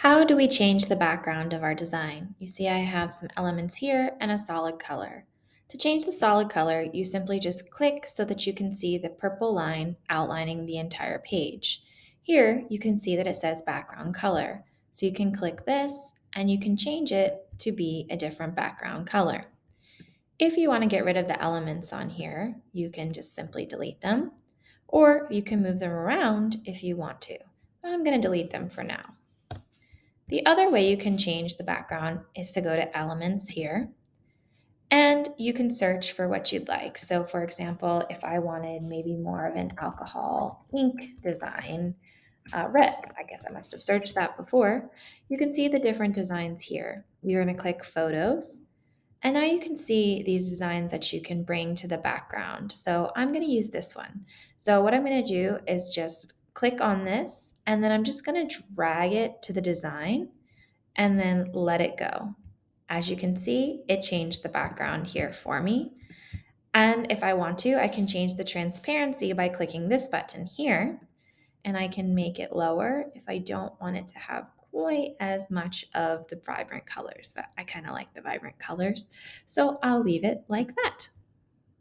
How do we change the background of our design? You see I have some elements here and a solid color. To change the solid color, you simply just click so that you can see the purple line outlining the entire page. Here, you can see that it says background color. So you can click this and you can change it to be a different background color. If you want to get rid of the elements on here, you can just simply delete them, or you can move them around if you want to. I'm going to delete them for now. The other way you can change the background is to go to Elements here, and you can search for what you'd like. So, for example, if I wanted maybe more of an alcohol ink design, red, I guess I must have searched that before, you can see the different designs here. You're going to click Photos, and now you can see these designs that you can bring to the background. So I'm going to use this one. So what I'm going to do is just click on this, and then I'm just going to drag it to the design and then let it go. As you can see, it changed the background here for me. And if I want to, I can change the transparency by clicking this button here, and I can make it lower if I don't want it to have quite as much of the vibrant colors, but I kind of like the vibrant colors. So I'll leave it like that.